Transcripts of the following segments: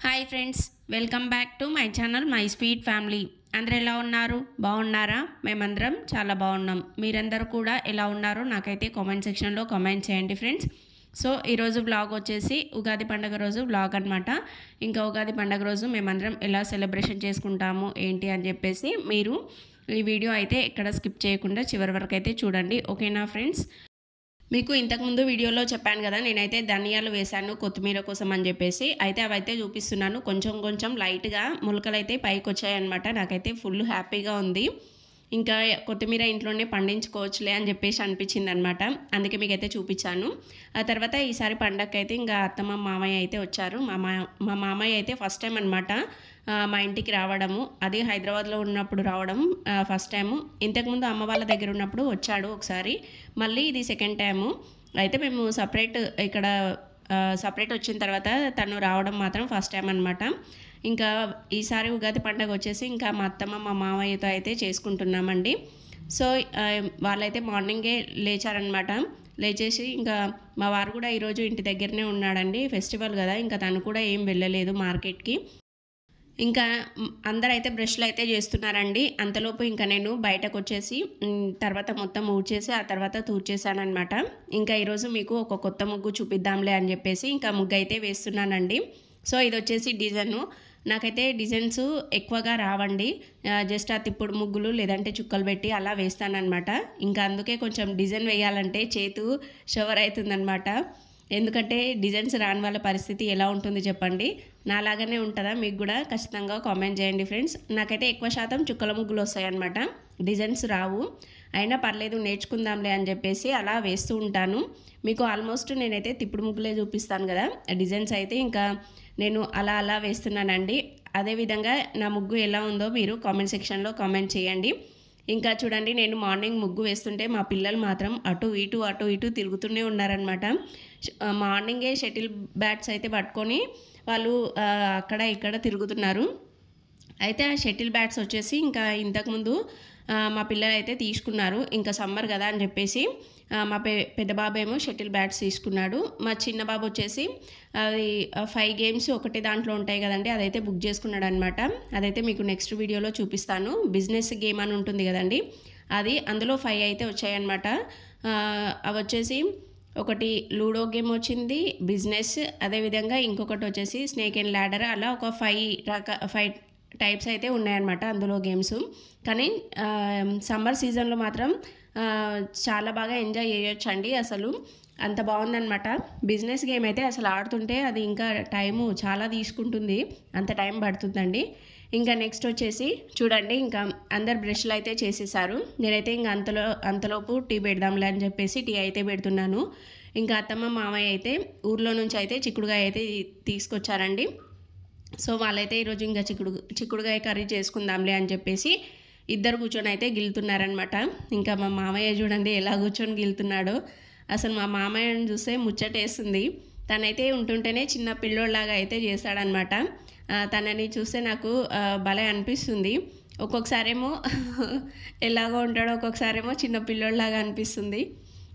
Hi friends, welcome back to my channel my sweet family. అందరూ ఎలా ఉన్నారు? బాగున్నారా? మేమందరం చాలా బాగున్నాం. మీరందరూ కూడా ఎలా ఉన్నారో నాకైతే కామెంట్ సెక్షన్లో కామెంట్ చేయండి ఫ్రెండ్స్. సో ఈరోజు వ్లాగ్ వచ్చేసి ఉగాది పండుగ రోజు వ్లాగ్ అనమాట. ఇంకా ఉగాది పండుగ రోజు మేమందరం ఎలా సెలబ్రేషన్ చేసుకుంటాము ఏంటి అని చెప్పేసి మీరు ఈ వీడియో అయితే ఎక్కడ స్కిప్ చేయకుండా చివరి వరకు అయితే చూడండి, ఓకేనా ఫ్రెండ్స్? మీకు ఇంతకుముందు వీడియోలో చెప్పాను కదా, నేనైతే ధనియాలు వేశాను కొత్తిమీర కోసం అని చెప్పేసి. అయితే అవైతే చూపిస్తున్నాను. కొంచెం కొంచెం లైట్గా మొలకలు అయితే పైకి వచ్చాయన్నమాట. నాకైతే ఫుల్ హ్యాపీగా ఉంది. ఇంకా కొత్తిమీర ఇంట్లోనే పండించుకోవచ్చులే అని చెప్పేసి అనిపించింది అనమాట. అందుకే మీకైతే చూపించాను. ఆ తర్వాత ఈసారి పండగకి అయితే ఇంకా అత్తమ్మ మామయ్య అయితే వచ్చారు. మా మామయ్య అయితే ఫస్ట్ టైం అనమాట మా ఇంటికి రావడము. అది హైదరాబాద్లో ఉన్నప్పుడు రావడం ఫస్ట్ టైము. ఇంతకుముందు అమ్మ వాళ్ళ దగ్గర ఉన్నప్పుడు వచ్చాడు ఒకసారి, మళ్ళీ ఇది సెకండ్ టైము. అయితే మేము సపరేట్ వచ్చిన తర్వాత తను రావడం మాత్రం ఫస్ట్ టైం అనమాట. ఇంకా ఈసారి ఉగాది పండుగ వచ్చేసి ఇంకా మా అత్తమ్మ మా మామయ్యతో అయితే చేసుకుంటున్నామండి. సో వాళ్ళైతే మార్నింగే లేచారనమాట. లేచేసి ఇంకా మా వారు కూడా ఈరోజు ఇంటి దగ్గరనే ఉన్నాడండి, ఫెస్టివల్ కదా, ఇంకా తను కూడా ఏం వెళ్ళలేదు మార్కెట్కి. ఇంకా అందరైతే బ్రష్లు అయితే చేస్తున్నారండి. అంతలోపు ఇంకా నేను బయటకు వచ్చేసి తర్వాత మొత్తం ఊడ్చేసి ఆ తర్వాత తూడ్చేసానమాట. ఇంకా ఈరోజు మీకు ఒక కొత్త ముగ్గు చూపిద్దాంలే అని చెప్పేసి ఇంకా ముగ్గు అయితే వేస్తున్నానండి. సో ఇది వచ్చేసి డిజైను. నాకైతే డిజైన్స్ ఎక్కువగా రావండి, జస్ట్ ఆ తిప్పుడు ముగ్గులు లేదంటే చుక్కలు పెట్టి అలా వేస్తానన్నమాట. ఇంకా అందుకే కొంచెం డిజైన్ వేయాలంటే చేతు షవర్ అవుతుందన్నమాట. ఎందుకంటే డిజైన్స్ రాని వాళ్ళ పరిస్థితి ఎలా ఉంటుంది చెప్పండి? నాలాగానే ఉంటుందా? మీకు కూడా ఖచ్చితంగా కామెంట్ చేయండి ఫ్రెండ్స్. నాకైతే ఎక్కువ శాతం చుక్కల ముగ్గులు వస్తాయన్నమాట, డిజైన్స్ రావు. అయినా పర్లేదు, నేర్చుకుందాంలే అని చెప్పేసి అలా వేస్తూ ఉంటాను. మీకు ఆల్మోస్ట్ నేనైతే తిప్పుడు ముగ్గులే చూపిస్తాను కదా, డిజైన్స్ అయితే ఇంకా నేను అలా వేస్తున్నానండి. అదేవిధంగా నా ముగ్గు ఎలా ఉందో మీరు కామెంట్ సెక్షన్లో కామెంట్ చేయండి. ఇంకా చూడండి, నేను మార్నింగ్ ముగ్గు వేస్తుంటే మా పిల్లలు మాత్రం అటు ఇటు తిరుగుతూనే ఉన్నారనమాట. మార్నింగే షటిల్ బ్యాట్స్ అయితే పట్టుకొని వాళ్ళు అక్కడ ఇక్కడ తిరుగుతున్నారు. అయితే ఆ షటిల్ బ్యాట్స్ వచ్చేసి ఇంకా ఇంతకుముందు మా పిల్లలు అయితే తీసుకున్నారు. ఇంకా సమ్మర్ కదా అని చెప్పేసి మా పెద్ద బాబు ఏమో షటిల్ బ్యాట్స్ తీసుకున్నాడు. మా చిన్న బాబు వచ్చేసి అది 5 గేమ్స్ ఒకటి దాంట్లో ఉంటాయి కదండి, అదైతే బుక్ చేసుకున్నాడు అనమాట. అదైతే మీకు నెక్స్ట్ వీడియోలో చూపిస్తాను. బిజినెస్ గేమ్ అని ఉంటుంది కదండి, అది అందులో 5 అయితే వచ్చాయన్నమాట. అవి వచ్చేసి ఒకటి లూడో గేమ్ వచ్చింది, బిజినెస్, అదేవిధంగా ఇంకొకటి వచ్చేసి స్నేక్ అండ్ ల్యాడర్. అలా ఒక 5 టైప్స్ అయితే ఉన్నాయన్నమాట అందులో గేమ్స్. కానీ సమ్మర్ సీజన్లో మాత్రం చాలా బాగా ఎంజాయ్ చేయొచ్చండి. అసలు అంత బాగుందన్నమాట. బిజినెస్ గేమ్ అయితే అసలు ఆడుతుంటే అది ఇంకా టైము చాలా తీసుకుంటుంది, అంత టైం పడుతుందండి. ఇంకా నెక్స్ట్ వచ్చేసి చూడండి, ఇంకా అందరు బ్రష్లు అయితే చేసేసారు. నేనైతే ఇంకా అంతలోపు టీ పెడదాంలే అని చెప్పేసి టీ అయితే పెడుతున్నాను. ఇంకా అత్తమ్మ మామయ్య అయితే ఊర్లో నుంచి అయితే చిక్కుడుగాయ అయితే తీసుకొచ్చారండి. సో వాళ్ళైతే ఈరోజు ఇంకా చిక్కుడుగాయ కర్రీ చేసుకుందాంలే అని చెప్పేసి ఇద్దరు కూర్చొని అయితే గిలుతున్నారనమాట. ఇంకా మా మామయ్య చూడండి ఎలా కూర్చొని గిలుతున్నాడో. అసలు మా మామయ్యని చూస్తే ముచ్చటేస్తుంది. తనైతే ఉంటుంటేనే చిన్న పిల్లోళ్ళలాగా అయితే చేస్తాడనమాట. తనని చూస్తే నాకు భలే అనిపిస్తుంది. ఒక్కొక్కసారేమో ఎలాగో ఉంటాడో, ఒక్కొక్కసారేమో చిన్న పిల్లోళ్ళలాగా అనిపిస్తుంది.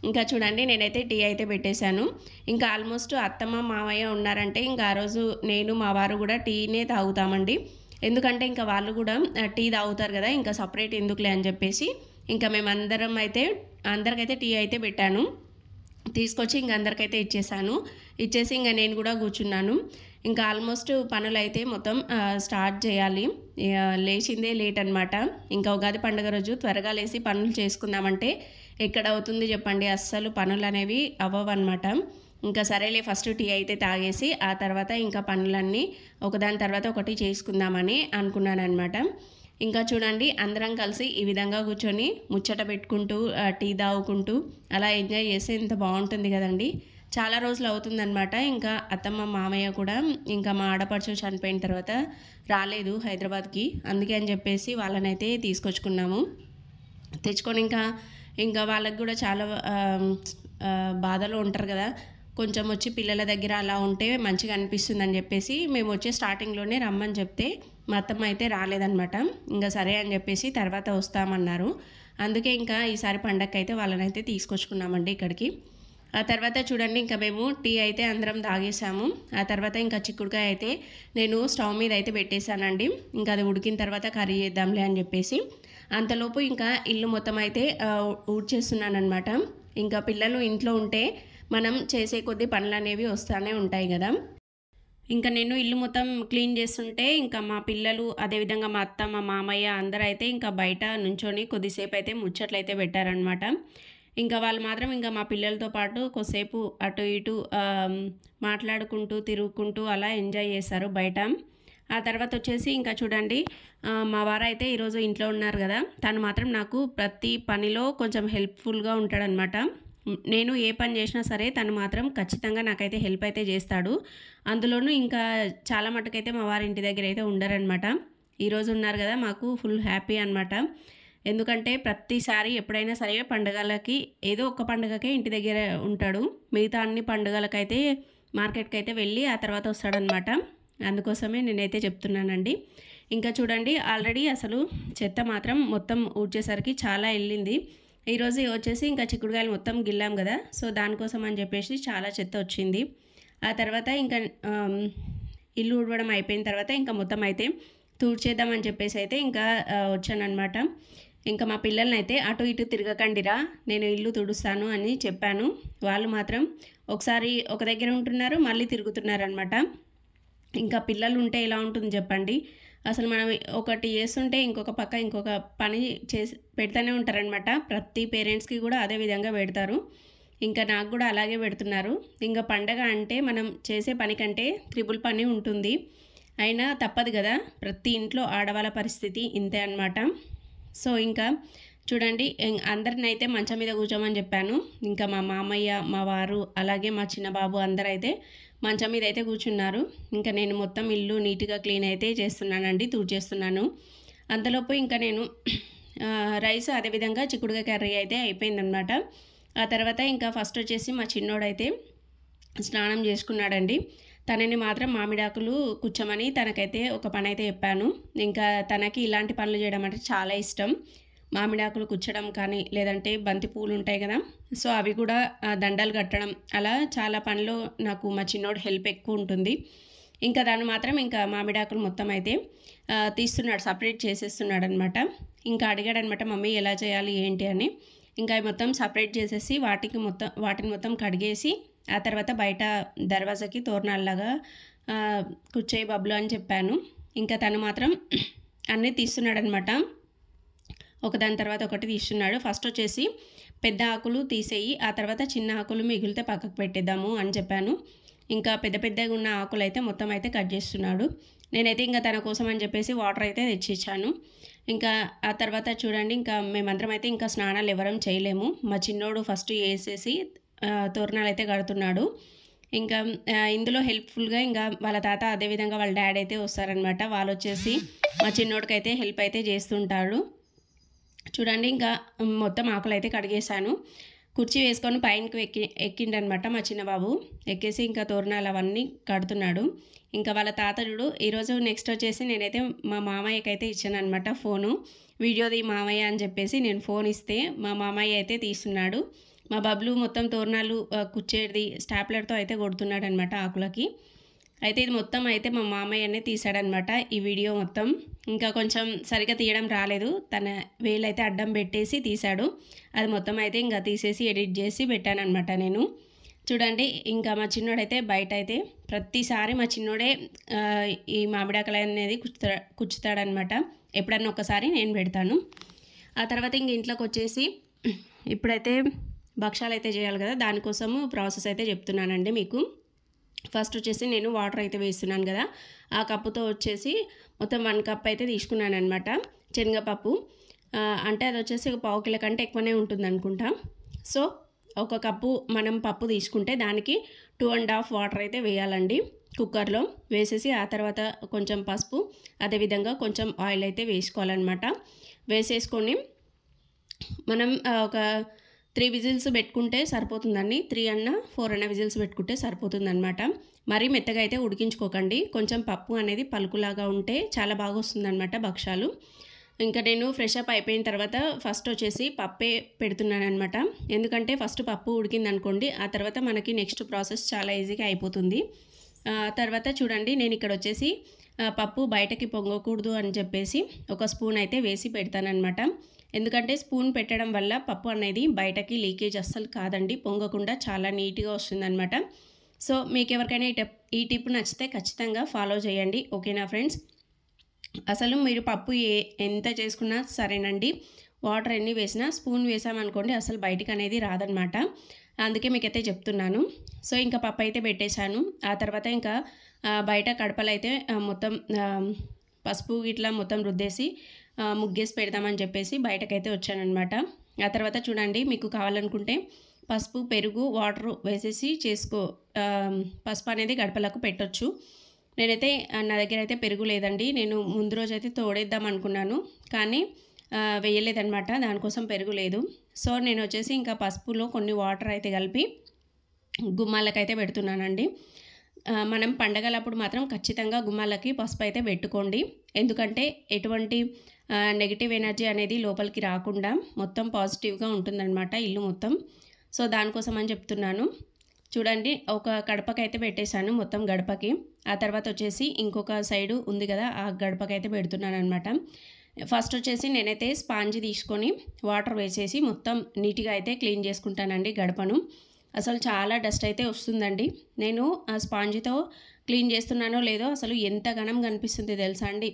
ఇంకా చూడండి, నేనైతే టీ అయితే పెట్టేశాను. ఇంకా ఆల్మోస్ట్ అత్తమ్మ మామయ్య ఉన్నారంటే ఇంకా ఆ రోజు నేను మా వారు కూడా టీనే తాగుతామండి. ఎందుకంటే ఇంకా వాళ్ళు కూడా టీ తాగుతారు కదా, ఇంకా సపరేట్ ఎందుకులే అని చెప్పేసి ఇంకా మేమందరం అయితే అందరికైతే టీ అయితే పెట్టాను. తీసుకొచ్చి ఇంక అందరికైతే ఇచ్చేసి ఇంకా నేను కూడా కూర్చున్నాను. ఇంకా ఆల్మోస్ట్ పనులు అయితే మొత్తం స్టార్ట్ చేయాలి. లేచిందే లేట్ అనమాట. ఇంకా ఉగాది పండుగ రోజు త్వరగా లేచి పనులు చేసుకుందామంటే ఎక్కడ అవుతుంది చెప్పండి? అస్సలు పనులు అనేవి అవ్వవన్నమాట. ఇంకా సరేలే ఫస్ట్ టీ అయితే తాగేసి ఆ తర్వాత ఇంకా పనులన్నీ ఒకదాని తర్వాత ఒకటి చేసుకుందామని అనుకున్నాను అనమాట. ఇంకా చూడండి, అందరం కలిసి ఈ విధంగా కూర్చొని ముచ్చట పెట్టుకుంటూ టీ తాగుకుంటూ అలా ఎంజాయ్ చేస్తే ఎంత బాగుంటుంది కదండి. చాలా రోజులు అవుతుందన్నమాట. ఇంకా అత్తమ్మ మామయ్య కూడా ఇంకా మా ఆడపడుచు చనిపోయిన తర్వాత రాలేదు హైదరాబాద్కి. అందుకే అని చెప్పేసి వాళ్ళనైతే తీసుకొచ్చుకున్నాము. తెచ్చుకొని ఇంకా వాళ్ళకి కూడా చాలా బాధలో ఉంటారు కదా, కొంచెం వచ్చి పిల్లల దగ్గర అలా ఉంటే మంచిగా అనిపిస్తుంది అని చెప్పేసి మేము వచ్చే స్టార్టింగ్లోనే రమ్మని చెప్తే మా అత్తమ్మ అయితే రాలేదన్నమాట. ఇంకా సరే అని చెప్పేసి తర్వాత వస్తామన్నారు. అందుకే ఇంకా ఈసారి పండగకి అయితే వాళ్ళనైతే తీసుకొచ్చుకున్నామండి ఇక్కడికి. ఆ తర్వాత చూడండి ఇంకా మేము టీ అయితే అందరం తాగేసాము. ఆ తర్వాత ఇంకా చిక్కుడుకాయ అయితే నేను స్టవ్ మీద అయితే పెట్టేశానండి. ఇంకా అది ఉడికిన తర్వాత కర్రీ చేద్దాంలే అని చెప్పేసి. అంతలోపు ఇంకా ఇల్లు మొత్తం అయితే ఊడ్చేస్తున్నానమాట. ఇంకా పిల్లలు ఇంట్లో ఉంటే మనం చేసే కొద్ది పనులు అనేవి వస్తూనే ఉంటాయి కదా. ఇంకా నేను ఇల్లు మొత్తం క్లీన్ చేస్తుంటే ఇంకా మా పిల్లలు అదేవిధంగా మా అత్త మా మామయ్య అందరూ అయితే ఇంకా బయట నుంచొని కొద్దిసేపు అయితే ముచ్చట్లయితే పెట్టారనమాట. ఇంకా వాళ్ళు మాత్రం ఇంకా మా పిల్లలతో పాటు కొద్దిసేపు అటు ఇటు మాట్లాడుకుంటూ తిరుగుకుంటూ అలా ఎంజాయ్ చేశారు బయట. ఆ తర్వాత వచ్చేసి ఇంకా చూడండి మా వారైతే ఈరోజు ఇంట్లో ఉన్నారు కదా, తను మాత్రం నాకు ప్రతి పనిలో కొంచెం హెల్ప్ఫుల్గా ఉంటాడనమాట. నేను ఏ పని చేసినా సరే తను మాత్రం ఖచ్చితంగా నాకైతే హెల్ప్ అయితే చేస్తాడు. అందులోనూ ఇంకా చాలా మటుకైతే మా వారి ఇంటి దగ్గర అయితే ఉండరనమాట. ఈరోజు ఉన్నారు కదా, మాకు ఫుల్ హ్యాపీ అనమాట. ఎందుకంటే ప్రతిసారి ఎప్పుడైనా సరే పండుగలకి ఏదో ఒక పండుగకే ఇంటి దగ్గర ఉంటాడు. మిగతా అన్ని పండుగలకైతే మార్కెట్కి అయితే వెళ్ళి ఆ తర్వాత వస్తాడనమాట. అందుకోసమే నేనైతే చెప్తున్నానండి. ఇంకా చూడండి ఆల్రెడీ అసలు చెత్త మాత్రం మొత్తం ఊడ్చేసరికి చాలా వెళ్ళింది. ఈరోజు వచ్చేసి ఇంకా చిక్కుడుకాయలు మొత్తం గిల్లాం కదా, సో దానికోసం అని చెప్పేసి చాలా చెత్త వచ్చింది. ఆ తర్వాత ఇంకా ఇల్లు ఊడవడం అయిపోయిన తర్వాత ఇంకా మొత్తం అయితే తూడ్చేద్దామని చెప్పేసి అయితే ఇంకా వచ్చానమాట. ఇంకా మా పిల్లల్ని అయితే అటు ఇటు తిరగకండిరా, నేను ఇల్లు తుడుస్తాను అని చెప్పాను. వాళ్ళు మాత్రం ఒకసారి ఒక దగ్గర ఉంటున్నారు, మళ్ళీ తిరుగుతున్నారు అనమాట. ఇంకా పిల్లలు ఉంటే ఎలా ఉంటుంది చెప్పండి. అసలు మనం ఒకటి చేస్తుంటే ఇంకొక పక్క ఇంకొక పని చేసి పెడతానే ఉంటారనమాట. ప్రతి పేరెంట్స్కి కూడా అదే విధంగా పెడతారు. ఇంకా నాకు కూడా అలాగే పెడుతున్నారు. ఇంకా పండగ అంటే మనం చేసే పని కంటే త్రిబుల్ పని ఉంటుంది. అయినా తప్పదు కదా, ప్రతి ఇంట్లో ఆడవాళ్ళ పరిస్థితి ఇంతే అనమాట. సో ఇంకా చూడండి అందరిని అయితే మంచం మీద కూర్చోమని చెప్పాను. ఇంకా మా మామయ్య మా వారు అలాగే మా చిన్న బాబు అందరూ అయితే మంచం మీద అయితే కూర్చున్నారు. ఇంకా నేను మొత్తం ఇల్లు నీట్గా క్లీన్ అయితే చేస్తున్నానండి, తుడిచేస్తున్నాను. అంతలోపు ఇంకా నేను రైస్ అదేవిధంగా చిక్కుడుగా కర్రీ అయితే అయిపోయిందనమాట. ఆ తర్వాత ఇంకా ఫస్ట్ వచ్చేసి మా చిన్నోడైతే స్నానం చేసుకున్నాడండి. తనని మాత్రం మామిడాకులు కూర్చోమని తనకైతే ఒక పని అయితే చెప్పాను. ఇంకా తనకి ఇలాంటి పనులు చేయడం అంటే చాలా ఇష్టం. మామిడాకులు కుచ్చడం కానీ లేదంటే బంతి పూలు ఉంటాయి కదా, సో అవి కూడా దండలు కట్టడం, అలా చాలా పనిలో నాకు మా చిన్నోడు హెల్ప్ ఎక్కువ ఉంటుంది. ఇంకా దాన్ని మాత్రం ఇంకా మామిడాకులు మొత్తం అయితే తీస్తున్నాడు, సపరేట్ చేసేస్తున్నాడు అనమాట. ఇంకా అడిగాడనమాట మమ్మీ ఎలా చేయాలి ఏంటి అని. ఇంకా మొత్తం సపరేట్ చేసేసి వాటిని మొత్తం కడిగేసి ఆ తర్వాత బయట దర్వాజాకి తోరణాల్లాగా కుచ్చేయి బబ్లు అని చెప్పాను. ఇంకా తను మాత్రం అన్నీ తీస్తున్నాడు అనమాట, ఒకదాని తర్వాత ఒకటి తీస్తున్నాడు. ఫస్ట్ వచ్చేసి పెద్ద ఆకులు తీసేయి, ఆ తర్వాత చిన్న ఆకులు మిగిలితే పక్కకు పెట్టేద్దాము అని చెప్పాను. ఇంకా పెద్ద పెద్దగా ఉన్న ఆకులు అయితే మొత్తం అయితే కట్ చేస్తున్నాడు. నేనైతే ఇంకా తన కోసం అని చెప్పేసి వాటర్ అయితే తెచ్చిచ్చాను. ఇంకా ఆ తర్వాత చూడండి ఇంకా మేమందరం అయితే ఇంకా స్నానాలు ఎవరం చేయలేము. మా చిన్నోడు ఫస్ట్ వేసేసి తోరణాలు అయితే కడుతున్నాడు. ఇంకా ఇందులో హెల్ప్ఫుల్గా ఇంకా వాళ్ళ తాత అదేవిధంగా వాళ్ళ డాడీ అయితే వస్తారనమాట. వాళ్ళు వచ్చేసి మా చిన్నోడికి అయితే హెల్ప్ అయితే చేస్తుంటాడు. చూడండి ఇంకా మొత్తం ఆకులు అయితే కడిగేశాను. కుర్చీ వేసుకొని పైనకి ఎక్కిండనమాట మా చిన్నబాబు. ఎక్కేసి ఇంకా తోరణాలు అవన్నీ కడుతున్నాడు. ఇంకా వాళ్ళ తాతడు ఈరోజు నెక్స్ట్ వచ్చేసి నేనైతే మా మామయ్యకి అయితే ఇచ్చాను అనమాట ఫోను. వీడియోది మామయ్య అని చెప్పేసి నేను ఫోన్ ఇస్తే మా మామయ్య అయితే తీస్తున్నాడు. మా బబ్లు మొత్తం తోరణాలు కుచ్చేది స్టాప్లర్తో అయితే కొడుతున్నాడు అనమాట ఆకులకి. అయితే ఇది మొత్తం అయితే మా మామయ్యనే తీసాడనమాట ఈ వీడియో మొత్తం. ఇంకా కొంచెం సరిగ్గా తీయడం రాలేదు, తన వేలైతే అడ్డం పెట్టేసి తీశాడు. అది మొత్తం అయితే ఇంకా తీసేసి ఎడిట్ చేసి పెట్టానమాట నేను. చూడండి ఇంకా మా చిన్నోడైతే బయట అయితే ప్రతిసారి మా చిన్నోడే ఈ మామిడాకులు అనేది కుచ్చుతాడనమాట. ఎప్పుడన్నా ఒకసారి నేను పెడతాను. ఆ తర్వాత ఇంక ఇంట్లోకి వచ్చేసి ఇప్పుడైతే భక్షాలు అయితే చేయాలి కదా, దానికోసము ప్రాసెస్ అయితే చెప్తున్నానండి మీకు. ఫస్ట్ వచ్చేసి నేను వాటర్ అయితే వేస్తున్నాను కదా, ఆ కప్పుతో వచ్చేసి మొత్తం 1 కప్ అయితే తీసుకున్నాను అనమాట శనగపప్పు. అంటే అది వచ్చేసి 1/4 కిలో కంటే ఎక్కువనే ఉంటుంది అనుకుంటా. సో 1 కప్పు మనం పప్పు తీసుకుంటే దానికి 2.5 వాటర్ అయితే వేయాలండి కుక్కర్లో. వేసేసి ఆ తర్వాత కొంచెం పసుపు అదేవిధంగా కొంచెం ఆయిల్ అయితే వేసుకోవాలన్నమాట. వేసేసుకొని మనం ఒక 3 విజిల్స్ పెట్టుకుంటే సరిపోతుందండి. 3 అన్న 4 అన్న విజిల్స్ పెట్టుకుంటే సరిపోతుందన్నమాట. మరీ మెత్తగా అయితే ఉడికించుకోకండి, కొంచెం పప్పు అనేది పలుకులాగా ఉంటే చాలా బాగా వస్తుందన్నమాట భక్షాలు. ఇంకా నేను ఫ్రెష్ అప్ అయిపోయిన తర్వాత ఫస్ట్ వచ్చేసి పప్పే పెడుతున్నానమాట. ఎందుకంటే ఫస్ట్ పప్పు ఉడికిందనుకోండి, ఆ తర్వాత మనకి నెక్స్ట్ ప్రాసెస్ చాలా ఈజీగా అయిపోతుంది. తర్వాత చూడండి నేను ఇక్కడ వచ్చేసి పప్పు బయటకి పొంగకూడదు అని చెప్పేసి ఒక స్పూన్ అయితే వేసి పెడతానమాట. ఎందుకంటే స్పూన్ పెట్టడం వల్ల పప్పు అనేది బయటకి లీకేజ్ అస్సలు కాదండి, పొంగకుండా చాలా నీట్గా వస్తుందన్నమాట. సో మీకు ఎవరికైనా ఈ టిప్ నచ్చితే ఖచ్చితంగా ఫాలో చేయండి. ఓకేనా ఫ్రెండ్స్? అసలు మీరు పప్పు ఎంత చేసుకున్నా సరేనండి, వాటర్ ఎన్ని వేసినా స్పూన్ వేసామనుకోండి అసలు బయటికి అనేది రాదనమాట. అందుకే మీకైతే చెప్తున్నాను. సో ఇంకా పప్పు అయితే పెట్టేశాను. ఆ తర్వాత ఇంకా బయట కడపలు అయితే మొత్తం పసుపు ఇట్లా మొత్తం రుద్దేసి ముగ్గేసి పెడదామని చెప్పేసి బయటకైతే వచ్చానమాట. ఆ తర్వాత చూడండి మీకు కావాలనుకుంటే పసుపు, పెరుగు, వాటర్ వేసేసి పసుపు అనేది గడపలకు పెట్టొచ్చు. నేనైతే నా దగ్గర అయితే పెరుగు లేదండి, నేను ముందు రోజు అయితే తోడేద్దాం అనుకున్నాను కానీ వేయలేదనమాట, దానికోసం పెరుగు లేదు. సో నేను వచ్చేసి ఇంకా పసుపులో కొన్ని వాటర్ అయితే కలిపి గుమ్మాలకైతే పెడుతున్నానండి. మనం పండగలప్పుడు మాత్రం ఖచ్చితంగా గుమ్మాలకి పసుపు అయితే పెట్టుకోండి. ఎందుకంటే ఎటువంటి నెగిటివ్ ఎనర్జీ అనేది లోపలికి రాకుండా మొత్తం పాజిటివ్గా ఉంటుందన్నమాట ఇల్లు మొత్తం. సో దానికోసం అని చెప్తున్నాను. చూడండి ఒక గడపకైతే పెట్టేశాను, మొత్తం గడపకి. ఆ తర్వాత వచ్చేసి ఇంకొక సైడు ఉంది కదా, ఆ గడపకైతే పెడుతున్నాను అనమాట. ఫస్ట్ వచ్చేసి నేనైతే స్పాంజ్ తీసుకొని వాటర్ వేసేసి మొత్తం నీట్గా అయితే క్లీన్ చేసుకుంటానండి గడపను. అసలు చాలా డస్ట్ అయితే వస్తుందండి. నేను ఆ స్పాంజ్తో క్లీన్ చేస్తున్నానో లేదో అసలు ఎంత ఘనం కనిపిస్తుంది తెలుసా అండి,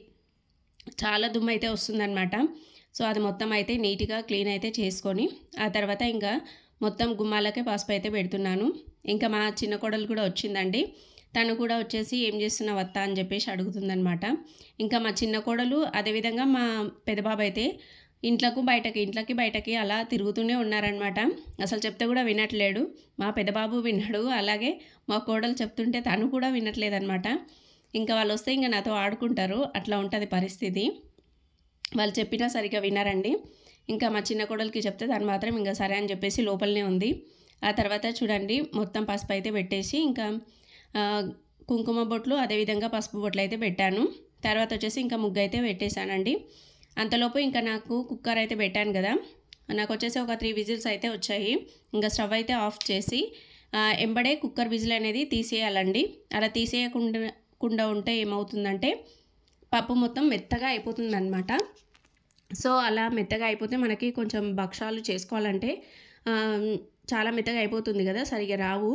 చాలా దుమ్ము అయితే వస్తుందన్నమాట. సో అది మొత్తం అయితే నీట్గా క్లీన్ అయితే చేసుకొని ఆ తర్వాత ఇంకా మొత్తం గుమ్మాలకే పసుపు అయితే పెడుతున్నాను. ఇంకా మా చిన్న కోడలు కూడా వచ్చిందండి, తను కూడా వచ్చేసి ఏం చేస్తున్నావు అత్త అని చెప్పేసి అడుగుతుందనమాట. ఇంకా మా చిన్న కోడలు అదేవిధంగా మా పెద్దబాబు అయితే ఇంట్లోకి బయటకి అలా తిరుగుతూనే ఉన్నారనమాట. అసలు చెప్తే కూడా వినట్లేడు. మా పెద్దబాబు విన్నాడు, అలాగే మా కోడలు చెప్తుంటే తను కూడా వినట్లేదనమాట. ఇంకా వాళ్ళు వస్తే ఇంకా నాతో ఆడుకుంటారు, అట్లా ఉంటుంది పరిస్థితి. వాళ్ళు చెప్పినా సరిగ్గా వినరండి. ఇంకా మా చిన్న కోడలికి చెప్తే తను మాత్రం ఇంకా సరే అని చెప్పేసి లోపలనే ఉంది. ఆ తర్వాత చూడండి మొత్తం పసుపు అయితే పెట్టేసి ఇంకా కుంకుమ బొట్లు అదేవిధంగా పసుపు బొట్లు అయితే పెట్టాను. తర్వాత వచ్చేసి ఇంకా ముగ్గు అయితే పెట్టేశానండి. అంతలోపు ఇంకా నాకు కుక్కర్ అయితే పెట్టాను కదా, నాకు వచ్చేసి ఒక 3 విజిల్స్ అయితే వచ్చాయి. ఇంకా స్టవ్ అయితే ఆఫ్ చేసి ఎంబడే కుక్కర్ విజిల్ అనేది తీసేయాలండి. అలా తీసేయకుండా ఉంటే ఏమవుతుందంటే పప్పు మొత్తం మెత్తగా అయిపోతుందన్నమాట. సో అలా మెత్తగా అయిపోతే మనకి కొంచెం భక్షాలు చేసుకోవాలంటే చాలా మెత్తగా అయిపోతుంది కదా, సరిగా రావు.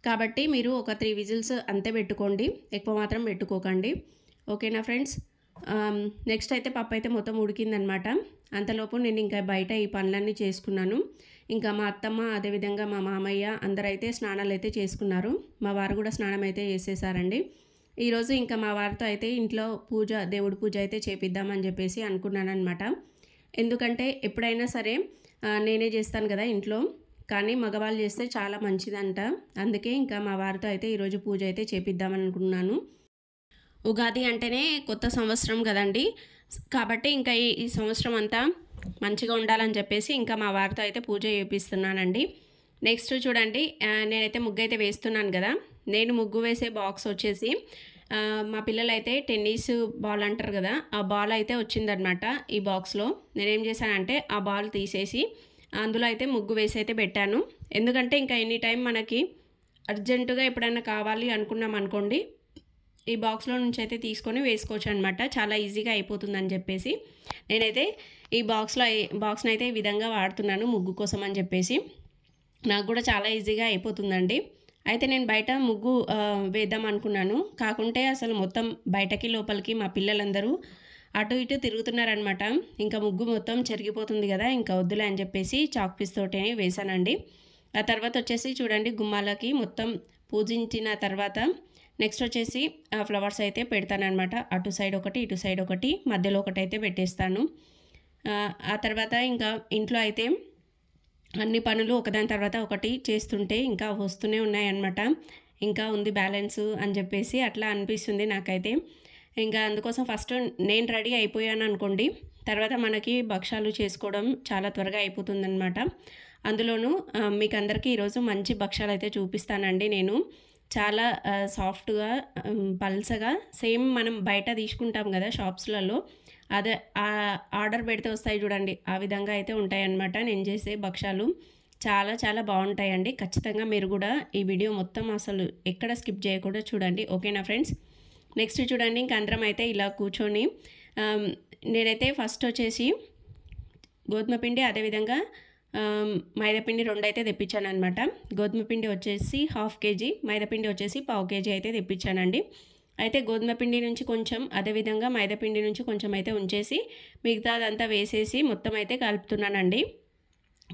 కాబట్టి మీరు ఒక 3 విజిల్స్ అంతే పెట్టుకోండి, ఎక్కువ మాత్రం పెట్టుకోకండి. ఓకేనా ఫ్రెండ్స్? నెక్స్ట్ అయితే పప్పు అయితే మొత్తం ఉడికిందనమాట. అంతలోపు నేను ఇంకా బయట ఈ పనులన్నీ చేసుకున్నాను. ఇంకా మా అత్తమ్మ అదేవిధంగా మా మామయ్య అందరైతే స్నానాలు అయితే చేసుకున్నారు. మా వారు కూడా స్నానం అయితే చేసేసారండి. ఈరోజు ఇంకా మా వారితో అయితే ఇంట్లో దేవుడి పూజ అయితే చేపిద్దామని చెప్పేసి అనుకున్నాను అనమాట. ఎందుకంటే ఎప్పుడైనా సరే నేనే చేస్తాను కదా ఇంట్లో, కానీ మగవాళ్ళు చేస్తే చాలా మంచిదంట. అందుకే ఇంకా మా వారితో అయితే ఈరోజు పూజ అయితే చేపిద్దామని అనుకున్నాను. ఉగాది అంటేనే కొత్త సంవత్సరం కదండి, కాబట్టి ఇంకా ఈ సంవత్సరం అంతా మంచిగా ఉండాలని చెప్పేసి ఇంకా మా వారితో అయితే పూజ చేపిస్తున్నానండి. నెక్స్ట్ చూడండి నేనైతే ముగ్గు అయితే వేస్తున్నాను కదా, నేను ముగ్గు వేసే బాక్స్ వచ్చేసి మా పిల్లలు అయితే టెన్నిస్ బాల్ అంటారు కదా, ఆ బాల్ అయితే వచ్చిందనమాట ఈ బాక్స్లో. నేనేం చేశానంటే ఆ బాల్ తీసేసి అందులో అయితే ముగ్గు వేసి అయితే పెట్టాను. ఎందుకంటే ఇంకా ఎనీ టైం మనకి అర్జెంటుగా ఎప్పుడైనా కావాలి అనుకున్నాం అనుకోండి, ఈ బాక్స్లో నుంచి అయితే తీసుకొని వేసుకోవచ్చు అనమాట, చాలా ఈజీగా అయిపోతుందని చెప్పేసి నేనైతే ఈ బాక్స్ని అయితే ఈ విధంగా వాడుతున్నాను ముగ్గు కోసం అని చెప్పేసి. నాకు కూడా చాలా ఈజీగా అయిపోతుందండి. అయితే నేను బయట ముగ్గు వేద్దాం అనుకున్నాను, కాకుంటే అసలు మొత్తం బయటకి లోపలికి మా పిల్లలందరూ అటు ఇటు తిరుగుతున్నారనమాట. ఇంకా ముగ్గు మొత్తం చెరిగిపోతుంది కదా, ఇంకా వద్దులే అని చెప్పేసి చాక్ పీస్ తోటే వేసానండి. ఆ తర్వాత వచ్చేసి చూడండి గుమ్మాలకి మొత్తం పూజించిన తర్వాత నెక్స్ట్ వచ్చేసి ఫ్లవర్స్ అయితే పెడతానమాట. అటు సైడ్ ఒకటి ఇటు సైడ్ ఒకటి మధ్యలో ఒకటి అయితే పెట్టేస్తాను. ఆ తర్వాత ఇంకా ఇంట్లో అయితే అన్ని పనులు ఒకదాని తర్వాత ఒకటి చేస్తుంటే ఇంకా వస్తూనే ఉన్నాయన్నమాట. ఇంకా ఉంది బ్యాలెన్స్ అని చెప్పేసి అట్లా అనిపిస్తుంది నాకైతే. ఇంకా అందుకోసం ఫస్ట్ నేను రెడీ అయిపోయాను అనుకోండి, తర్వాత మనకి భక్షాలు చేసుకోవడం చాలా త్వరగా అయిపోతుందన్నమాట. అందులోనూ మీకు అందరికీ ఈరోజు మంచి భక్షాలు అయితే చూపిస్తానండి. నేను చాలా సాఫ్ట్గా పల్సగా సేమ్ మనం బయట తీసుకుంటాం కదా షాప్స్లలో, అదే ఆర్డర్ పెడితే వస్తాయి చూడండి, ఆ విధంగా అయితే ఉంటాయన్నమాట నేను చేసే భక్షాలు. చాలా చాలా బాగుంటాయండి. ఖచ్చితంగా మీరు కూడా ఈ వీడియో మొత్తం అసలు ఎక్కడ స్కిప్ చేయకుండా చూడండి, ఓకేనా ఫ్రెండ్స్. నెక్స్ట్ చూడండి, ఇంక అందరం అయితే ఇలా కూర్చొని నేనైతే ఫస్ట్ వచ్చేసి గోధుమ పిండి అదేవిధంగా మైదాపిండి 2 అయితే తెప్పించాను అనమాట. గోధుమ పిండి వచ్చేసి 1/2 kg, మైదాపిండి వచ్చేసి 1/4 kg అయితే తెప్పించానండి. అయితే గోధుమ పిండి నుంచి కొంచెం అదేవిధంగా మైదాపిండి నుంచి కొంచెం అయితే ఉంచేసి మిగతాదంతా వేసేసి మొత్తం అయితే కలుపుతున్నానండి.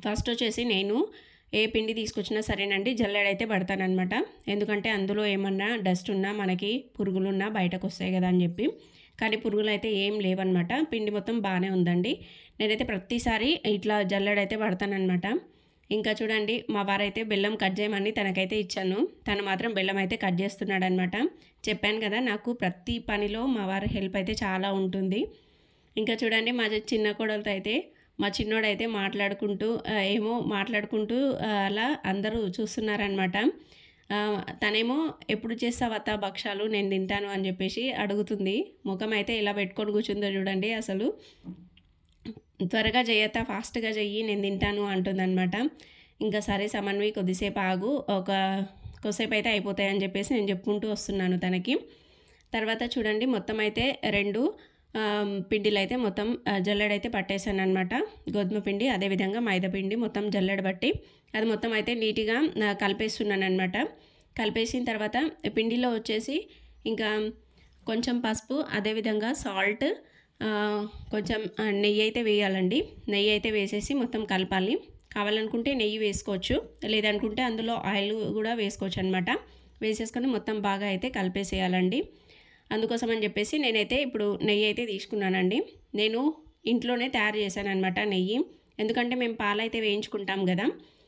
ఫస్ట్ వచ్చేసి నేను ఏ పిండి తీసుకొచ్చినా సరేనండి జల్లెడైతే పడతానమాట. ఎందుకంటే అందులో ఏమన్నా డస్ట్ ఉన్నా మనకి పురుగులున్నా బయటకు వస్తాయి కదా అని చెప్పి. కానీ పురుగులు అయితే ఏం లేవన్నమాట. పిండి మొత్తం బాగానే ఉందండి. నేనైతే ప్రతిసారి ఇట్లా జల్లెడైతే పడతానమాట. ఇంకా చూడండి, మా వారైతే బెల్లం కట్ చేయమని తనకైతే ఇచ్చాను. తను మాత్రం బెల్లం అయితే కట్ చేస్తున్నాడనమాట. చెప్పాను కదా, నాకు ప్రతి పనిలో మా వారి హెల్ప్ అయితే చాలా ఉంటుంది. ఇంకా చూడండి, మా చిన్న కోడలతో అయితే మా చిన్నోడైతే మాట్లాడుకుంటూ అలా అందరూ చూస్తున్నారనమాట. తనేమో ఎప్పుడు చేస్తావత్తా భక్షాలు, నేను తింటాను అని చెప్పేసి అడుగుతుంది. ముఖం అయితే ఇలా పెట్టుకొని కూర్చుందో చూడండి. అసలు త్వరగా చేయత్తా, ఫాస్ట్గా చెయ్యి, నేను తింటాను అంటుందన్నమాట. ఇంకా సరే సమన్వి కొద్దిసేపు ఆగు, కొద్దిసేపు అయితే అయిపోతాయని చెప్పేసి నేను చెప్పుకుంటూ వస్తున్నాను తనకి. తర్వాత చూడండి, మొత్తం అయితే 2 పిండిలు అయితే మొత్తం జల్లెడైతే పట్టేశాను అనమాట. గోధుమ పిండి అదేవిధంగా మైదా పిండి మొత్తం జల్లెడ బట్టి అది మొత్తం అయితే నీట్గా కలిపేస్తున్నాను అనమాట. కలిపేసిన తర్వాత పిండిలో వచ్చేసి ఇంకా కొంచెం పసుపు అదేవిధంగా సాల్ట్, కొంచెం నెయ్యి అయితే వేయాలండి. నెయ్యి అయితే వేసేసి మొత్తం కలపాలి. కావాలనుకుంటే నెయ్యి వేసుకోవచ్చు, లేదనుకుంటే అందులో ఆయిల్ కూడా వేసుకోవచ్చు అనమాట. వేసేసుకొని మొత్తం బాగా అయితే కలిపేసేయాలండి. అందుకోసం అని చెప్పేసి నేనైతే ఇప్పుడు నెయ్యి అయితే తీసుకున్నానండి. నేను ఇంట్లోనే తయారు చేశాను అనమాట నెయ్యి. ఎందుకంటే మేము పాలైతే వేయించుకుంటాం కదా,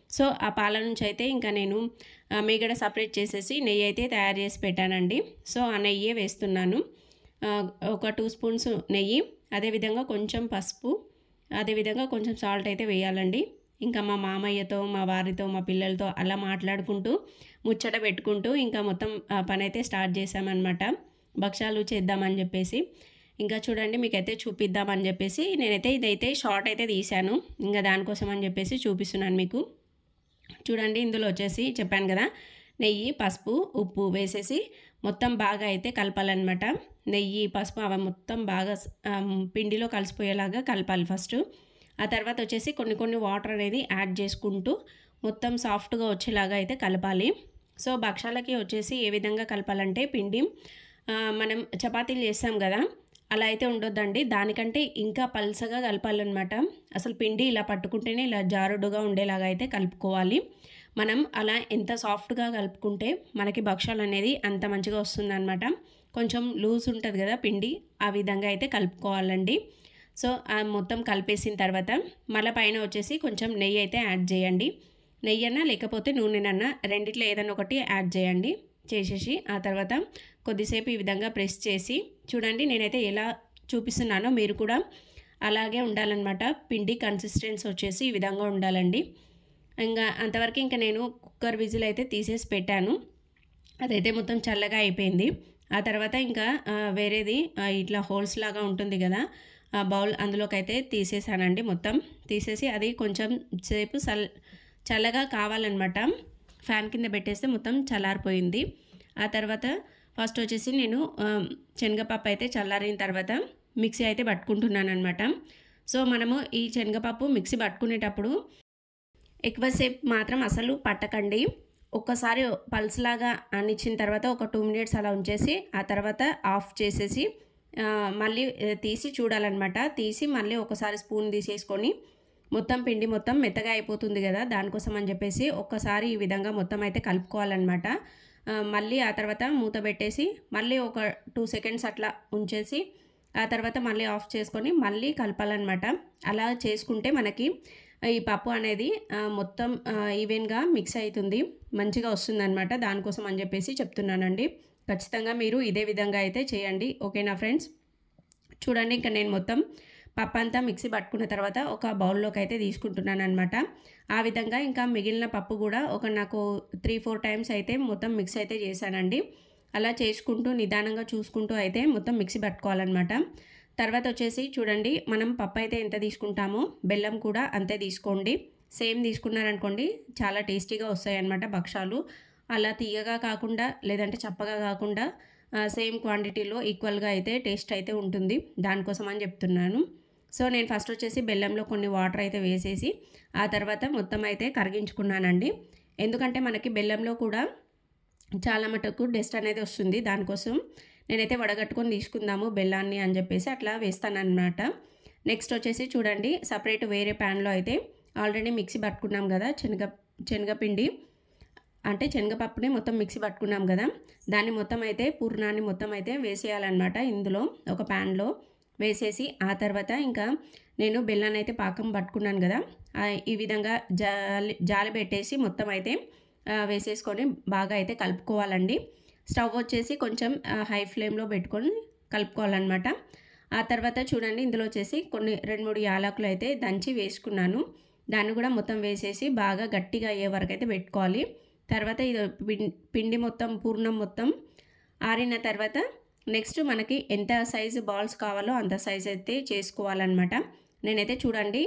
సో ఆ పాల నుంచి అయితే ఇంకా నేను మీగడ సపరేట్ చేసేసి నెయ్యి అయితే తయారు చేసి పెట్టానండి. సో ఆ నెయ్యే వేస్తున్నాను. ఒక 2 స్పూన్స్ నెయ్యి, అదేవిధంగా కొంచెం పసుపు, అదేవిధంగా కొంచెం సాల్ట్ అయితే వేయాలండి. ఇంకా మా మామయ్యతో, మా వారితో, మా పిల్లలతో అలా మాట్లాడుకుంటూ ముచ్చట పెట్టుకుంటూ ఇంకా మొత్తం పని అయితే స్టార్ట్ చేశామన్నమాట. భక్షాలు చేద్దామని చెప్పేసి. ఇంకా చూడండి, మీకైతే చూపిద్దామని చెప్పేసి నేనైతే ఇదైతే షార్ట్ అయితే తీశాను. ఇంకా దానికోసం అని చెప్పేసి చూపిస్తున్నాను మీకు. చూడండి, ఇందులో వచ్చేసి చెప్పాను కదా, నెయ్యి, పసుపు, ఉప్పు వేసేసి మొత్తం బాగా అయితే కలపాలన్నమాట. నెయ్యి, పసుపు అవి మొత్తం బాగా పిండిలో కలిసిపోయేలాగా కలపాలి ఫస్ట్. ఆ తర్వాత వచ్చేసి కొన్ని వాటర్ అనేది యాడ్ చేసుకుంటూ మొత్తం సాఫ్ట్గా వచ్చేలాగా అయితే కలపాలి. సో భక్షాలకి వచ్చేసి ఏ విధంగా కలపాలంటే పిండి మనం చపాతీలు చేస్తాం కదా, అలా అయితే ఉండొద్దండి. దానికంటే ఇంకా పల్సగా కలపాలన్నమాట. అసలు పిండి ఇలా పట్టుకుంటేనే ఇలా జారుడుగా ఉండేలాగా అయితే కలుపుకోవాలి. మనం అలా ఎంత సాఫ్ట్గా కలుపుకుంటే మనకి భక్షాలు అనేది అంత మంచిగా వస్తుందన్నమాట. కొంచెం లూజ్ ఉంటుంది కదా పిండి, ఆ విధంగా అయితే కలుపుకోవాలండి. సో మొత్తం కలిపేసిన తర్వాత మళ్ళీ పైన వచ్చేసి కొంచెం నెయ్యి అయితే యాడ్ చేయండి. నెయ్యి అన్నా లేకపోతే నూనెనన్నా రెండిట్లో ఏదైనా ఒకటి యాడ్ చేయండి. చేసేసి ఆ తర్వాత కొద్దిసేపు ఈ విధంగా ప్రెస్ చేసి చూడండి, నేనైతే ఎలా చూపిస్తున్నానో మీరు కూడా అలాగే ఉండాలన్నమాట. పిండి కన్సిస్టెన్సీ వచ్చేసి ఈ విధంగా ఉండాలండి. ఇంకా అంతవరకు ఇంకా నేను కుక్కర్ విజిల్ అయితే తీసేసి పెట్టాను. అదైతే మొత్తం చల్లగా అయిపోయింది. ఆ తర్వాత ఇంకా వేరేది ఇట్లా హోల్స్ లాగా ఉంటుంది కదా బౌల్, అందులోకి అయితే తీసేసానండి. మొత్తం తీసేసి అది కొంచెం సేపు చల్లగా కావాలన్నమాట. ఫ్యాన్ కింద పెట్టేస్తే మొత్తం చల్లారిపోయింది. ఆ తర్వాత ఫస్ట్ వచ్చేసి నేను శనగపప్పు అయితే చల్లారిన తర్వాత మిక్సీ అయితే పట్టుకుంటున్నాను అనమాట. సో మనము ఈ శనగపప్పు మిక్సీ పట్టుకునేటప్పుడు ఎక్కువసేపు మాత్రం అసలు పట్టకండి. ఒక్కసారి పల్స్ లాగా అనిచ్చిన తర్వాత ఒక 2 minutes అలా ఉంచేసి ఆ తర్వాత ఆఫ్ చేసేసి మళ్ళీ తీసి చూడాలన్నమాట. తీసి మళ్ళీ ఒకసారి స్పూన్ తీసేసుకొని మొత్తం పిండి మొత్తం మెత్తగా అయిపోతుంది కదా, దానికోసం అని చెప్పేసి ఒక్కసారి ఈ విధంగా మొత్తం అయితే కలుపుకోవాలన్నమాట. మళ్ళీ ఆ తర్వాత మూత పెట్టేసి మళ్ళీ ఒక 2 seconds అట్లా ఉంచేసి ఆ తర్వాత మళ్ళీ ఆఫ్ చేసుకొని మళ్ళీ కలపాలన్నమాట. అలా చేసుకుంటే మనకి ఈ పప్పు అనేది మొత్తం ఈవెన్గా మిక్స్ అవుతుంది, మంచిగా వస్తుందన్నమాట. దానికోసం అని చెప్పేసి చెప్తున్నానండి. ఖచ్చితంగా మీరు ఇదే విధంగా అయితే చేయండి, ఓకేనా ఫ్రెండ్స్. చూడండి, ఇంకా నేను మొత్తం పప్పు అంతా మిక్సీ పట్టుకున్న తర్వాత ఒక బౌల్లోకి అయితే తీసుకుంటున్నాను అనమాట. ఆ విధంగా ఇంకా మిగిలిన పప్పు కూడా నాకు 3-4 times అయితే మొత్తం మిక్స్ అయితే చేశానండి. అలా చేసుకుంటూ నిదానంగా చూసుకుంటూ అయితే మొత్తం మిక్సీ పట్టుకోవాలన్నమాట. తర్వాత వచ్చేసి చూడండి, మనం పప్పు అయితే ఎంత తీసుకుంటామో బెల్లం కూడా అంతే తీసుకోండి. సేమ్ తీసుకున్నారనుకోండి చాలా టేస్టీగా వస్తాయన్నమాట భక్షాలు. అలా తీయగా కాకుండా లేదంటే చప్పగా కాకుండా సేమ్ క్వాంటిటీలో ఈక్వల్గా అయితే టేస్ట్ అయితే ఉంటుంది. దానికోసం అని చెప్తున్నాను. సో నేను ఫస్ట్ వచ్చేసి బెల్లంలో కొన్ని వాటర్ అయితే వేసేసి ఆ తర్వాత మొత్తం అయితే కరిగించుకున్నానండి. ఎందుకంటే మనకి బెల్లంలో కూడా చాలా మటుకు డస్ట్ అనేది వస్తుంది. దానికోసం నేనైతే వడగట్టుకొని తీసుకుందాము బెల్లాన్ని అని చెప్పేసి అట్లా వేస్తానన్నమాట. నెక్స్ట్ వచ్చేసి చూడండి, సపరేట్ వేరే ప్యాన్లో అయితే ఆల్రెడీ మిక్సీ పట్టుకున్నాం కదా, శనగపిండి అంటే శనగపప్పుని మొత్తం మిక్సీ పట్టుకున్నాం కదా, దాన్ని మొత్తం అయితే పూర్ణాన్ని మొత్తం అయితే వేసేయాలన్నమాట. ఇందులో ఒక ప్యాన్లో వేసేసి ఆ తర్వాత ఇంకా నేను బెల్లాన్ని అయితే పాకం పట్టుకున్నాను కదా, ఈ విధంగా జాలి పెట్టేసి మొత్తం అయితే వేసేసుకొని బాగా అయితే కలుపుకోవాలండి. స్టవ్ వచ్చేసి కొంచెం హై ఫ్లేమ్లో పెట్టుకొని కలుపుకోవాలన్నమాట. ఆ తర్వాత చూడండి, ఇందులో వచ్చేసి కొన్ని 2-3 యాలకులు అయితే దంచి వేసుకున్నాను. దాన్ని కూడా మొత్తం వేసేసి బాగా గట్టిగా అయ్యే వరకు అయితే పెట్టుకోవాలి. తర్వాత ఇది పిండి మొత్తం పూర్ణం మొత్తం ఆరిన తర్వాత నెక్స్ట్ మనకి ఎంత సైజు బాల్స్ కావాలో అంత సైజ్ అయితే చేసుకోవాలన్నమాట. నేనైతే చూడండి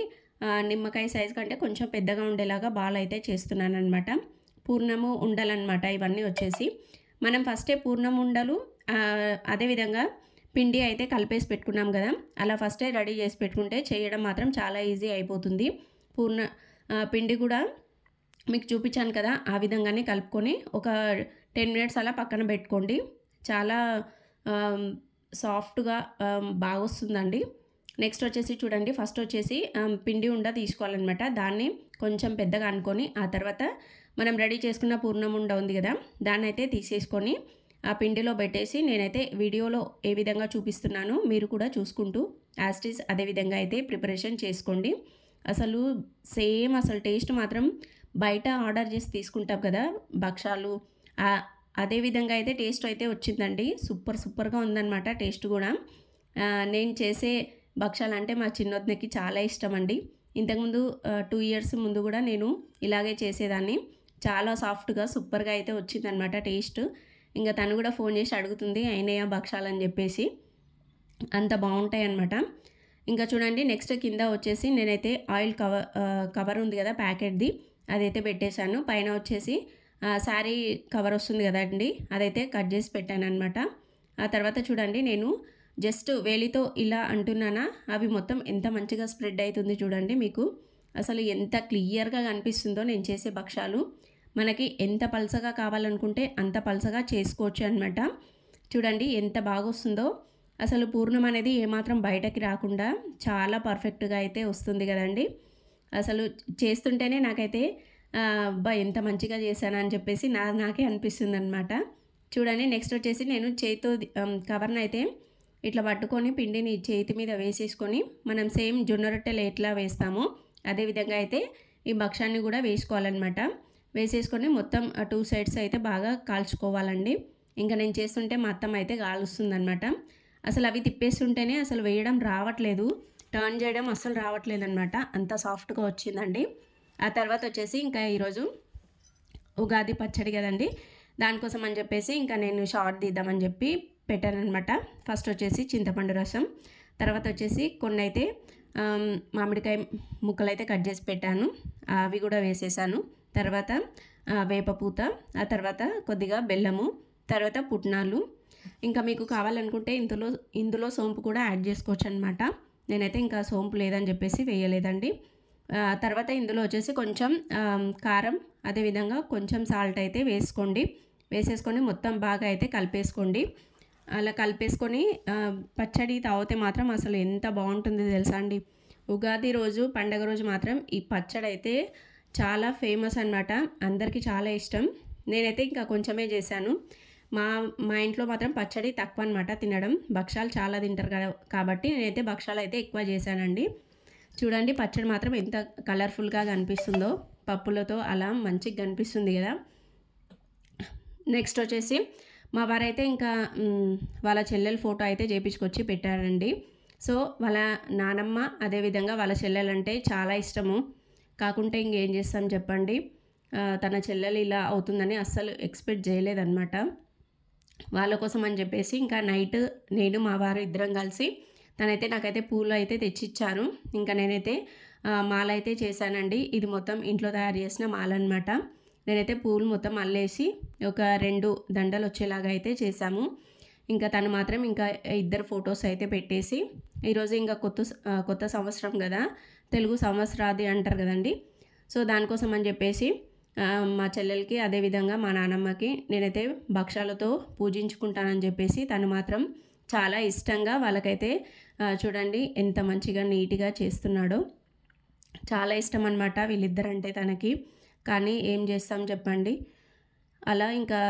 నిమ్మకాయ సైజు కంటే కొంచెం పెద్దగా ఉండేలాగా బాల్ అయితే చేస్తున్నాను అనమాట. పూర్ణము ఉండలన్నమాట ఇవన్నీ వచ్చేసి. మనం ఫస్టే పూర్ణం ఉండలు అదేవిధంగా పిండి అయితే కలిపేసి పెట్టుకున్నాం కదా, అలా ఫస్టే రెడీ చేసి పెట్టుకుంటే చేయడం మాత్రం చాలా ఈజీ అయిపోతుంది. పిండి కూడా మీకు చూపించాను కదా, ఆ విధంగానే కలుపుకొని ఒక 10 మినిట్స్ అలా పక్కన పెట్టుకోండి. చాలా సాఫ్ట్గా బాగా వస్తుందండి. నెక్స్ట్ వచ్చేసి చూడండి, ఫస్ట్ వచ్చేసి పిండి ఉండ తీసుకోవాలన్నమాట. దాన్ని కొంచెం పెద్దగా అనుకొని ఆ తర్వాత మనం రెడీ చేసుకున్న పూర్ణం ఉండ ఉంది కదా, దాన్ని అయితే తీసేసుకొని ఆ పిండిలో పెట్టేసి నేనైతే వీడియోలో ఏ విధంగా చూపిస్తున్నానో మీరు కూడా చూసుకుంటూ యాస్టీస్ అదే విధంగా అయితే ప్రిపరేషన్ చేసుకోండి. అసలు సేమ్ అసలు టేస్ట్ మాత్రం బయట ఆర్డర్ చేసి తీసుకుంటాం కదా భక్షాలు, అదే విధంగా అయితే టేస్ట్ అయితే వచ్చిందండి. సూపర్గా ఉందన్నమాట టేస్ట్ కూడా. నేను చేసే భక్షాలు అంటే మా చిన్నోదినకి చాలా ఇష్టం అండి. ఇంతకుముందు 2 ఇయర్స్ ముందు కూడా నేను ఇలాగే చేసేదాన్ని. చాలా సాఫ్ట్గా సూపర్గా అయితే వచ్చిందనమాట టేస్ట్. ఇంకా తను కూడా ఫోన్ చేసి అడుగుతుంది అయినాయా భక్షాలు అని చెప్పేసి, అంత బాగుంటాయి అన్నమాట. ఇంకా చూడండి, నెక్స్ట్ కింద వచ్చేసి నేనైతే ఆయిల్ కవర్ ఉంది కదా ప్యాకెట్ది, అదైతే పెట్టేశాను. పైన వచ్చేసి శారీ కవర్ వస్తుంది కదండి, అదైతే కట్ చేసి పెట్టాను అనమాట. ఆ తర్వాత చూడండి, నేను జస్ట్ వేలితో ఇలా అంటున్నానా, అవి మొత్తం ఎంత మంచిగా స్ప్రెడ్ అవుతుంది చూడండి. మీకు అసలు ఎంత క్లియర్గా కనిపిస్తుందో నేను చేసే భక్షాలు. మనకి ఎంత పలసగా కావాలనుకుంటే అంత పలసగా చేసుకోవచ్చు అనమాట. చూడండి ఎంత బాగా వస్తుందో. అసలు పూర్ణం అనేది ఏమాత్రం బయటకి రాకుండా చాలా పర్ఫెక్ట్గా అయితే వస్తుంది కదండి. అసలు చేస్తుంటేనే నాకైతే ఎంత మంచిగా చేశానని చెప్పేసి నాకే అనిపిస్తుంది అనమాట. చూడండి, నెక్స్ట్ వచ్చేసి నేను చేతితో కవర్ని అయితే ఇట్లా పట్టుకొని పిండిని చేతి మీద వేసేసుకొని మనం సేమ్ జొన్న రొట్టెలు ఎట్లా వేస్తామో అదేవిధంగా అయితే ఈ భక్షాన్ని కూడా వేసుకోవాలన్నమాట. వేసేసుకొని మొత్తం 2 సైడ్స్ అయితే బాగా కాల్చుకోవాలండి. ఇంకా నేను చేస్తుంటే మా అత్తమ్మ అయితే కాలుస్తుంది అనమాట. అసలు అవి తిప్పేస్తుంటేనే అసలు వేయడం రావట్లేదు, టర్న్ చేయడం అసలు రావట్లేదు అనమాట. అంత సాఫ్ట్గా వచ్చిందండి. ఆ తర్వాత వచ్చేసి ఇంకా ఈరోజు ఉగాది పచ్చడి కదండి, దానికోసం అని చెప్పేసి ఇంకా నేను షార్ట్ తీద్దామని చెప్పి పెట్టానమాట. ఫస్ట్ వచ్చేసి చింతపండు రసం, తర్వాత వచ్చేసి కొన్ని అయితే మామిడికాయ ముక్కలు అయితే కట్ చేసి పెట్టాను, అవి కూడా వేసేసాను. తర్వాత వేపపూత, ఆ తర్వాత కొద్దిగా బెల్లము, తర్వాత పుట్నాలు. ఇంకా మీకు కావాలనుకుంటే ఇందులో సోంపు కూడా యాడ్ చేసుకోవచ్చు అనమాట. నేనైతే ఇంకా సోంపు లేదని చెప్పేసి వేయలేదండి. తర్వాత ఇందులో వచ్చేసి కొంచెం కారం, అదేవిధంగా కొంచెం సాల్ట్ అయితే వేసేసుకొని మొత్తం బాగా అయితే కలిపేసుకోండి. అలా కలిపేసుకొని పచ్చడి తాగితే మాత్రం అసలు ఎంత బాగుంటుందో తెలుసా అండి. ఉగాది రోజు పండగ రోజు మాత్రం ఈ పచ్చడి అయితే చాలా ఫేమస్ అన్నమాట. అందరికీ చాలా ఇష్టం. నేనైతే ఇంకా కొంచెమే చేశాను. మా ఇంట్లో మాత్రం పచ్చడి తక్కువ అనమాట తినడం, భక్షాలు చాలా తింటారు కాబట్టి నేనైతే భక్షాలు అయితే ఎక్కువ చేశానండి. చూడండి, పచ్చడి మాత్రం ఎంత కలర్ఫుల్గా కనిపిస్తుందో, పప్పులతో అలా మంచిగా కనిపిస్తుంది కదా. నెక్స్ట్ వచ్చేసి మా వారైతే ఇంకా వాళ్ళ చెల్లెల ఫోటో అయితే చేపించుకొచ్చి పెట్టారండి. సో వాళ్ళ నానమ్మ అదేవిధంగా వాళ్ళ చెల్లెలంటే చాలా ఇష్టము. కాకుంటే ఇంకేం చేస్తాం చెప్పండి, తన చెల్లెలు ఇలా అవుతుందని అస్సలు ఎక్స్పెక్ట్ చేయలేదన్నమాట. వాళ్ళ కోసం అని చెప్పేసి ఇంకా నైట్ నేను మా వారు ఇద్దరం కలిసి తనైతే నాకైతే పూలు అయితే తెచ్చిచ్చారు. ఇంకా నేనైతే మాల అయితే చేశానండి. ఇది మొత్తం ఇంట్లో తయారు చేసిన మాల అనమాట. నేనైతే పూలు మొత్తం అల్లేసి ఒక 2 దండలు వచ్చేలాగా అయితే చేశాము. ఇంకా తను మాత్రం ఇంకా 2 ఫొటోస్ అయితే పెట్టేసి, ఈరోజు ఇంకా కొత్త సంవత్సరం కదా, తెలుగు సంవత్సరాది అంటారు కదండి. సో దానికోసం అని చెప్పేసి మా చెల్లెలకి అదేవిధంగా మా నానమ్మకి నేనైతే భక్షాలతో పూజించుకుంటానని చెప్పేసి తను మాత్రం చాలా ఇష్టంగా వాళ్ళకైతే చూడండి ఎంత మంచిగా నీట్గా చేస్తున్నాడో. చాలా ఇష్టం అనమాట వీళ్ళిద్దరంటే తనకి. కానీ ఏం చేస్తాం చెప్పండి, అలా ఇంకా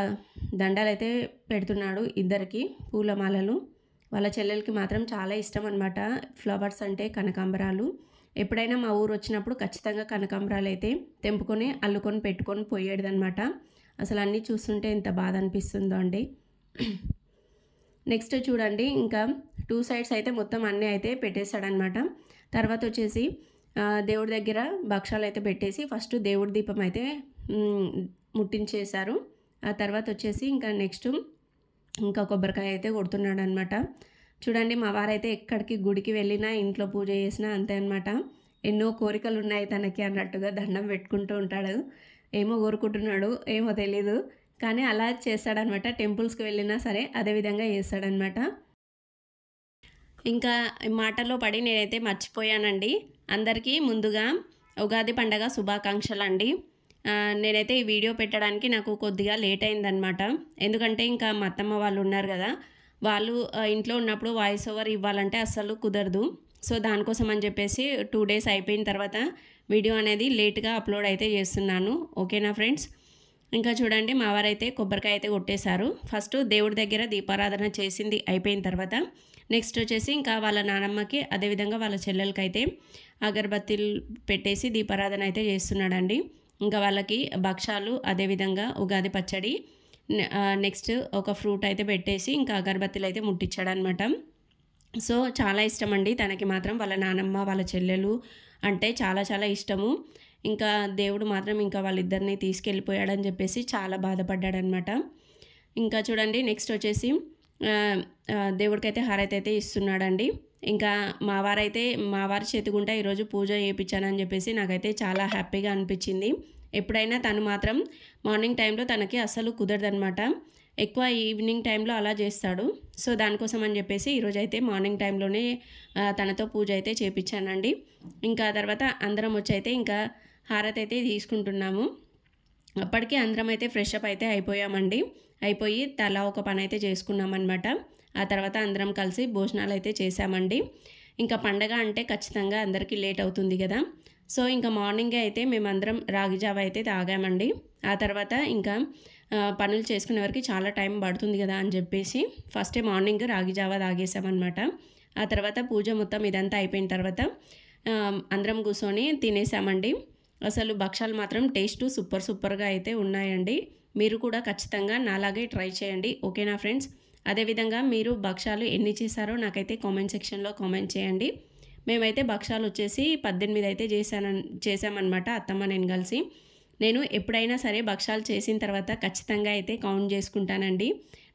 దండలైతే పెడుతున్నాడు ఇద్దరికి పూలమాలలు. వాళ్ళ చెల్లెలకి మాత్రం చాలా ఇష్టం అనమాట ఫ్లవర్స్ అంటే, కనకాంబరాలు. ఎప్పుడైనా మా ఊరు వచ్చినప్పుడు ఖచ్చితంగా కనకాంబరాలు అయితే తెంపుకొని అల్లుకొని పెట్టుకొని పోయేదనమాట. అసలు అన్నీ చూస్తుంటే ఎంత బాధ అనిపిస్తుందో అండి. నెక్స్ట్ చూడండి, ఇంకా 2 సైడ్స్ అయితే మొత్తం అన్నీ అయితే పెట్టేశాడనమాట. తర్వాత వచ్చేసి దేవుడి దగ్గర భక్షాలు అయితే పెట్టేసి ఫస్ట్ దేవుడి దీపం అయితే ముట్టించేశారు. ఆ తర్వాత వచ్చేసి ఇంకా నెక్స్ట్ ఇంకా కొబ్బరికాయ అయితే కొడుతున్నాడు అనమాట. చూడండి, మా వారైతే ఎక్కడికి గుడికి వెళ్ళినా ఇంట్లో పూజ చేసినా అంతే అనమాట. ఎన్నో కోరికలు ఉన్నాయి తనకి అన్నట్టుగా దండం పెట్టుకుంటూ ఉంటాడు. ఏమో కోరుకుంటున్నాడు ఏమో తెలీదు, కానీ అలా చేస్తాడనమాట. టెంపుల్స్కి వెళ్ళినా సరే అదేవిధంగా చేస్తాడనమాట. ఇంకా మాటల్లో పడి నేనైతే మర్చిపోయానండి. అందరికీ ముందుగా ఉగాది పండగ శుభాకాంక్షలు అండి. నేనైతే ఈ వీడియో పెట్టడానికి నాకు కొద్దిగా లేట్ అయిందనమాట. ఎందుకంటే ఇంకా మా అత్తమ్మ వాళ్ళు ఉన్నారు కదా, వాళ్ళు ఇంట్లో ఉన్నప్పుడు వాయిస్ ఓవర్ ఇవ్వాలంటే అస్సలు కుదరదు. సో దానికోసం అని చెప్పేసి 2 డేస్ అయిపోయిన తర్వాత వీడియో అనేది లేట్గా అప్లోడ్ అయితే చేస్తున్నాను. ఓకేనా ఫ్రెండ్స్? ఇంకా చూడండి, మా వారైతే కొబ్బరికాయ అయితే కొట్టేశారు. ఫస్ట్ దేవుడి దగ్గర దీపారాధన చేసింది అయిపోయిన తర్వాత నెక్స్ట్ వచ్చేసి ఇంకా వాళ్ళ నానమ్మకి అదేవిధంగా వాళ్ళ చెల్లెలకైతే అగరబత్తీలు పెట్టేసి దీపారాధన అయితే చేస్తున్నాడండి. ఇంకా వాళ్ళకి భక్షాలు అదేవిధంగా ఉగాది పచ్చడి నెక్స్ట్ ఒక ఫ్రూట్ అయితే పెట్టేసి ఇంకా అగరబత్తీలు అయితే ముట్టించాడనమాట. సో చాలా ఇష్టం అండి తనకి మాత్రం వాళ్ళ నానమ్మ వాళ్ళ చెల్లెలు అంటే చాలా చాలా ఇష్టము. ఇంకా దేవుడు మాత్రం ఇంకా వాళ్ళిద్దరిని తీసుకెళ్ళిపోయాడని చెప్పేసి చాలా బాధపడ్డాడనమాట. ఇంకా చూడండి, నెక్స్ట్ వచ్చేసి దేవుడికైతే హారతి అయితే ఇస్తున్నాడండి. ఇంకా మా వారి చేతిగుంటా ఈరోజు పూజ చేయించానని చెప్పేసి నాకైతే చాలా హ్యాపీగా అనిపించింది. ఎప్పుడైనా తను మాత్రం మార్నింగ్ టైంలో తనకి అస్సలు కుదరదనమాట, ఎక్కువ ఈవినింగ్ టైంలో అలా చేస్తాడు. సో దానికోసం అని చెప్పేసి ఈరోజు అయితే మార్నింగ్ టైంలోనే తనతో పూజ అయితే చేయించానండి. ఇంకా తర్వాత అందరం వచ్చి అయితే ఇంకా హారతి అయితే తీసుకుంటున్నాము. అప్పటికి అందరం అయితే ఫ్రెష్ అప్ అయితే అయిపోయి తలా ఒక పని అయితే చేసుకున్నామన్నమాట. ఆ తర్వాత అందరం కలిసి భోజనాలు అయితే చేసామండి. ఇంకా పండగ అంటే ఖచ్చితంగా అందరికీ లేట్ అవుతుంది కదా. సో ఇంకా మార్నింగే అయితే మేమందరం రాగి జావ అయితే తాగామండి. ఆ తర్వాత ఇంకా పనులు చేసుకునే వరకు చాలా టైం పడుతుంది కదా అని చెప్పేసి ఫస్టే మార్నింగ్ రాగి జావ తాగేసామన్నమాట. ఆ తర్వాత పూజ మొత్తం ఇదంతా అయిపోయిన తర్వాత అందరం కూర్చొని తినేసామండి. అసలు భక్షాలు మాత్రం టేస్ట్ సూపర్గా అయితే ఉన్నాయండి. మీరు కూడా ఖచ్చితంగా నాలాగే ట్రై చేయండి. ఓకేనా ఫ్రెండ్స్? అదేవిధంగా మీరు భక్షాలు ఎన్ని చేశారో నాకైతే కామెంట్ సెక్షన్లో కామెంట్ చేయండి. మేమైతే భక్షాలు వచ్చేసి 18 అయితే చేశామన్నమాట అత్తమ్మ నేను కలిసి. నేను ఎప్పుడైనా సరే భక్షాలు చేసిన తర్వాత ఖచ్చితంగా అయితే కౌంట్ చేసుకుంటానండి.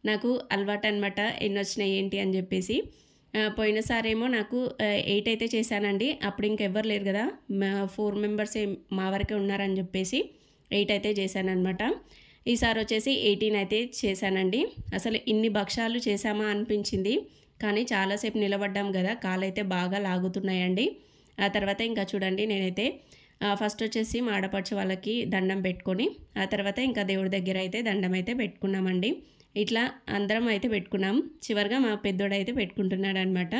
నాకు అలవాటు అనమాట ఎన్ని వచ్చినాయి ఏంటి అని చెప్పేసి. పోయినసారేమో నాకు 8 అయితే చేశానండి. అప్పుడు ఇంకెవ్వరు లేరు కదా, 4 మెంబర్సే మా వరకే ఉన్నారని చెప్పేసి 8 అయితే చేశానమాట. ఈసారి వచ్చేసి 18 అయితే చేశానండి. అసలు ఇన్ని భక్షాలు చేశామా అనిపించింది, కానీ చాలాసేపు నిలబడ్డాం కదా, కాళ్ళైతే బాగా లాగుతున్నాయండి. ఆ తర్వాత ఇంకా చూడండి, నేనైతే ఫస్ట్ వచ్చేసి మా ఆడపడుచు వాళ్ళకి దండం పెట్టుకొని ఆ తర్వాత ఇంకా దేవుడి దగ్గర అయితే దండం అయితే పెట్టుకున్నామండి. ఇట్లా అందరం అయితే పెట్టుకున్నాం. చివరిగా మా పెద్దోడైతే పెట్టుకుంటున్నాడు అనమాట.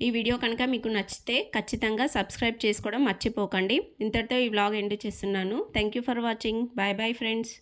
ఈ వీడియో కనుక మీకు నచ్చితే ఖచ్చితంగా సబ్స్క్రైబ్ చేసుకోవడం మర్చిపోకండి. ఇంతటితో ఈ వ్లాగ్ ఎండ్ చేస్తున్నాను. Thank you for watching. Bye bye friends.